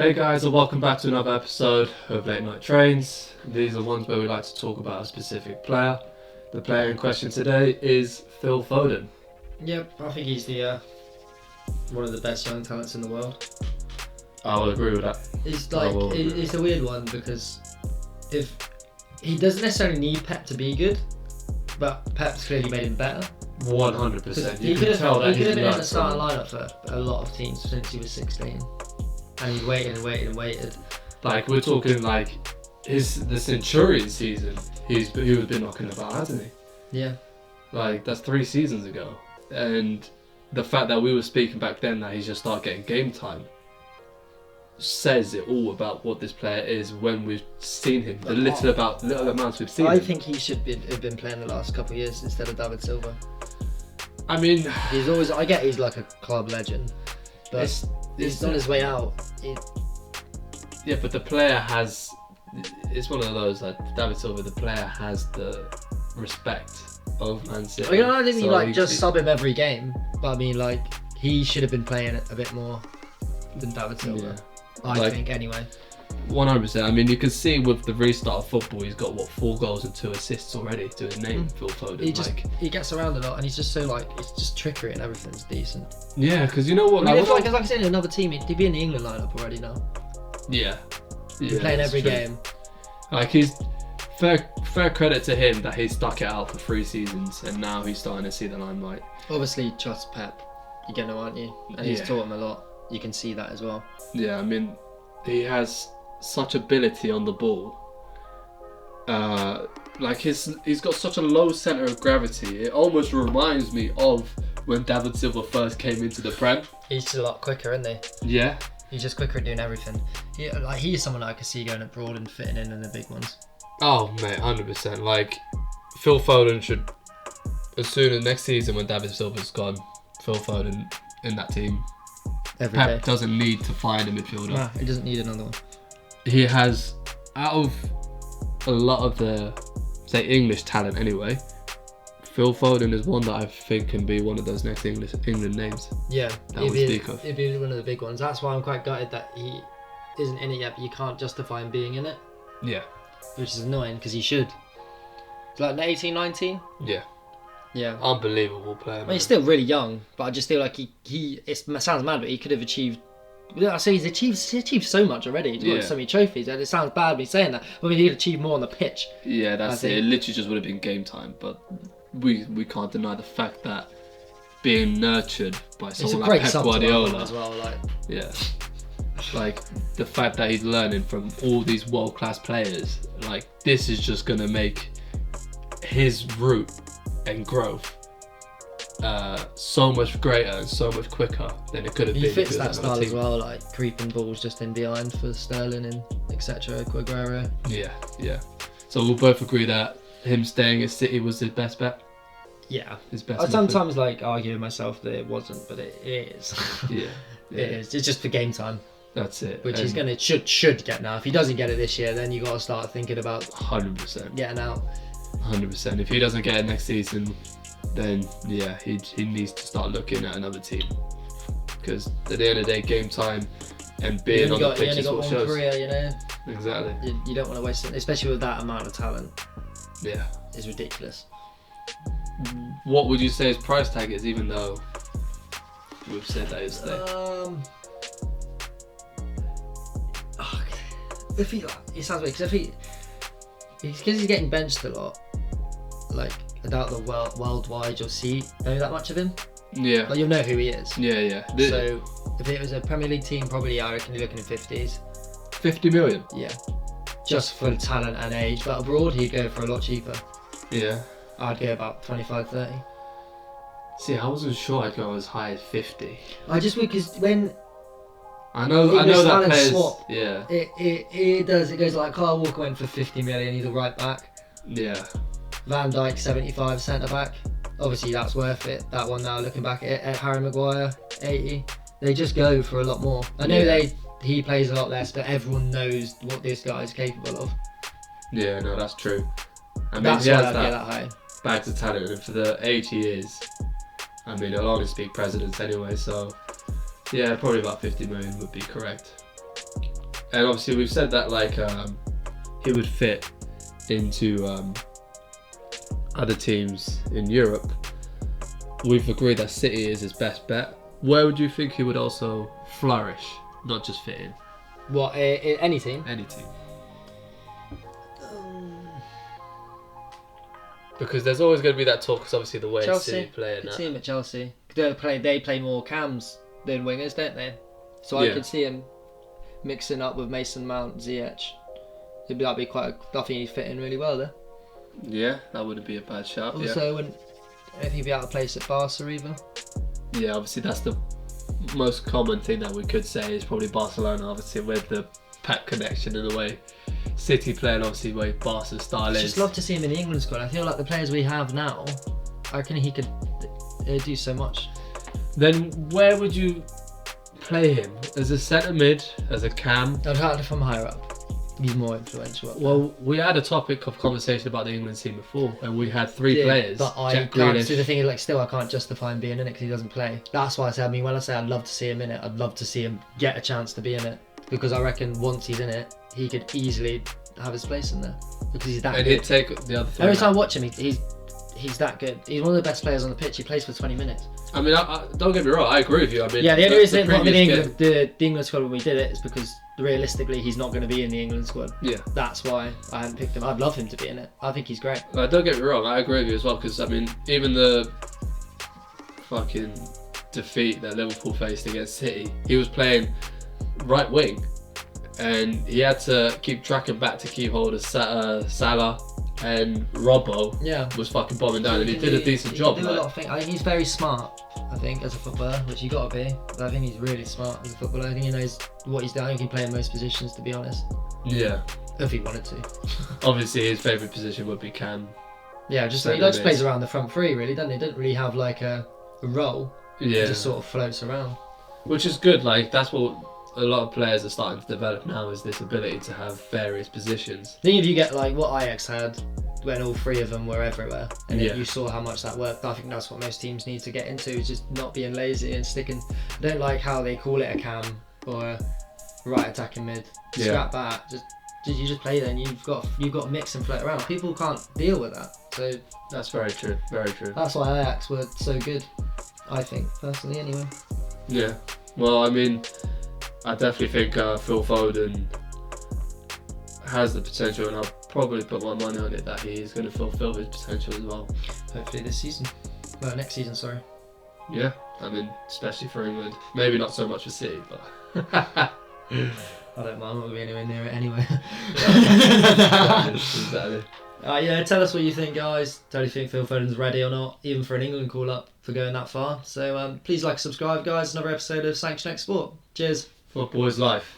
Hey guys, and welcome back to another episode of Late Night Trains. These are ones where we like to talk about a specific player. The player in question today is Phil Foden. Yep, I think he's the one of the best young talents in the world. I will agree with that. It's a weird one because if he doesn't necessarily need Pep to be good, but Pep's clearly made him better. 100%. He could have been in the starting lineup for a lot of teams since he was 16. And he waited and waited and waited. Like, we're talking like the centurion season. He was been knocking about, hasn't he? Yeah. Like, that's 3 seasons ago. And the fact that we were speaking back then that he's just started getting game time says it all about what this player is when we've seen him. The little amounts we've seen him. I think he should have been playing the last couple of years instead of David Silva. I mean, I get he's like a club legend, but he's on his way out. Yeah, but the player has. It's one of those like David Silva. The player has the respect of Man City. I don't mean just sub him every game, but I mean like he should have been playing a bit more than David Silva. Yeah. I think anyway. 100%. I mean, you can see with the restart of football, he's got 4 goals and 2 assists already to his name. Phil Foden. He gets around a lot, and he's just so it's just trickery and everything's decent. Yeah, because you know what? I mean, like I said, in another team, he'd be in the England lineup already now. Yeah. He's playing every game. Like he's fair credit to him that he stuck it out for 3 seasons, and now he's starting to see the limelight. Obviously, trust Pep. You're gonna, aren't you? And he's taught him a lot. You can see that as well. Yeah, I mean, he has such ability on the ball. Like he's got such a low center of gravity. It almost reminds me of when David Silva first came into the Prem. He's just a lot quicker, isn't he? Yeah. He's just quicker at doing everything. He's someone I could see going abroad and fitting in the big ones. Oh mate, 100%. Like Phil Foden should, as soon as next season when David Silva's gone, Phil Foden in that team. Pep doesn't need to find a midfielder. Nah, he doesn't need another one. He has, out of a lot of the, say, English talent anyway, Phil Foden is one that I think can be one of those next England names. Yeah, that we speak of. He'd be one of the big ones. That's why I'm quite gutted that he isn't in it yet, but you can't justify him being in it. Yeah. Which is annoying, because he should. It's like 18, 19? Yeah. Yeah. Unbelievable player. I mean, he's still really young, but I just feel like it sounds mad, but he could have achieved. I say he's achieved so much already. He's got so many trophies, and it sounds bad me saying that. I mean, he'd achieve more on the pitch. Yeah, that's it. It literally just would have been game time, but we can't deny the fact that being nurtured by someone like Pep Guardiola as well. Yeah. Like the fact that he's learning from all these world-class players, like this is just gonna make his route and growth so much greater and so much quicker than it could have been. He fits that style as well, like creeping balls just in behind for Sterling and etc. Aguero. Yeah. So we'll both agree that him staying at City was his best bet. Yeah, his best. I sometimes argue with myself that it wasn't, but it is. Yeah. It is. It's just for game time. That's it. Which he's gonna should get now. If he doesn't get it this year, then you got to start thinking about 100% getting out. 100%. If he doesn't get it next season, then yeah, he needs to start looking at another team. Because at the end of the day, game time and being on the pitch is what shows. You only got one career, you know. Exactly. You don't want to waste it, especially with that amount of talent. Yeah. It's ridiculous. What would you say his price tag is, even though we've said that it's there? If it sounds weird, because he's getting benched a lot. Like, I doubt the worldwide you'll know that much of him. Yeah. Like, you'll know who he is. Yeah. So if it was a Premier League team, probably I reckon you're looking at 50s. 50 million? Yeah. Just for talent and age. But abroad, he'd go for a lot cheaper. Yeah. I'd go about 25, 30. See, I wasn't sure I'd go as high as 50. Because when I know that players. Swap, yeah. It does. It goes like Kyle Walker went for 50 million. He's a right back. Yeah. Van Dijk 75 centre back. Obviously that's worth it. That one now looking back at it. Harry Maguire 80. They just go for a lot more. I know he plays a lot less, but everyone knows what this guy is capable of. Yeah, no, that's true. I mean, that's he why has I get that high. Back to talent, and for the age he is, I mean, he'll only speak presidents anyway, so yeah, probably about 50 million would be correct. And obviously we've said that like he would fit into other teams in Europe. We've agreed that City is his best bet. Where would you think he would also flourish, not just fit in? What, any team? Any team. Because there's always going to be that talk, because obviously the way Chelsea, City play and the that. team at Chelsea. They play more cams than wingers, don't they? So I Yeah. could see him mixing up with Mason Mount, Ziyech. That'd be quite. I think he'd fit in really well there. Yeah, that wouldn't be a bad shout. Also, I don't think he'd be out of place at Barca either. Yeah, obviously that's the most common thing that we could say is probably Barcelona, obviously with the Pep connection in the way City play and obviously the way Barca's style I'd is. just love to see him in the England squad. I feel like the players we have now, I reckon he could do so much. Then where would you play him? As a centre mid, as a cam? I'd have to from higher up. He's more influential. Up there. Well, we had a topic of conversation about the England team before, and we had three players. But I Jack can't. Grealish. See, the thing is, like, still, I can't justify him being in it because he doesn't play. That's why I say. I mean, when I say I'd love to see him in it, I'd love to see him get a chance to be in it because I reckon once he's in it, he could easily have his place in there because he's that And good. he'd take the other three. Every time I out. watch him, he's that good. He's one of the best players on the pitch. He plays for 20 minutes. I mean, I don't get me wrong, I agree with you. I mean, Yeah, the only reason not in the previous England, the England squad when we did it is because realistically he's not going to be in the England squad. Yeah. That's why I hadn't picked him. I'd love him to be in it. I think he's great. Don't get me wrong, I agree with you as well, because I mean, even the fucking defeat that Liverpool faced against City, he was playing right wing, and he had to keep tracking back to keep hold of Salah, and Robbo Yeah. was fucking bombing down, and he did a decent job. He did a Like, lot of things. I think he's very smart. I think as a footballer, which you got to be. But I think he's really smart as a footballer. I think he knows what he's doing. I think he can play in most positions, to be honest, yeah, if he wanted to. obviously his favourite position would be Cam. Yeah, just Centre he just mid. plays around the front three, really, doesn't he? Doesn't really have like a role. Yeah, He just sort of floats around. which is good. Like that's what a lot of players are starting to develop now, is this ability to have various positions. I think if you get like what Ajax had when all three of them were everywhere and then Yeah. you saw how much that worked, I think that's what most teams need to get into, is just not being lazy and sticking. I don't like how they call it a cam or a right attacking mid. Yeah. Scrap that. Just you just play then. You've got mix and float around. People can't deal with that. So That's very true. Very true. that's why Ajax were so good. I think personally, anyway. Yeah. Well, I mean, I definitely think Phil Foden has the potential, and I'll probably put my money on it that he's going to fulfil his potential as well. Hopefully this season. Well, next season, sorry. Yeah. I mean, especially for England. Maybe not so much for City, but. I don't mind. I'm not going to be anywhere near it anyway. Exactly. Yeah, tell us what you think, guys. Do you think Phil Foden's ready or not, even for an England call-up for going that far? So please like and subscribe, guys. Another episode of Sanction X Sport. Cheers. Football is life.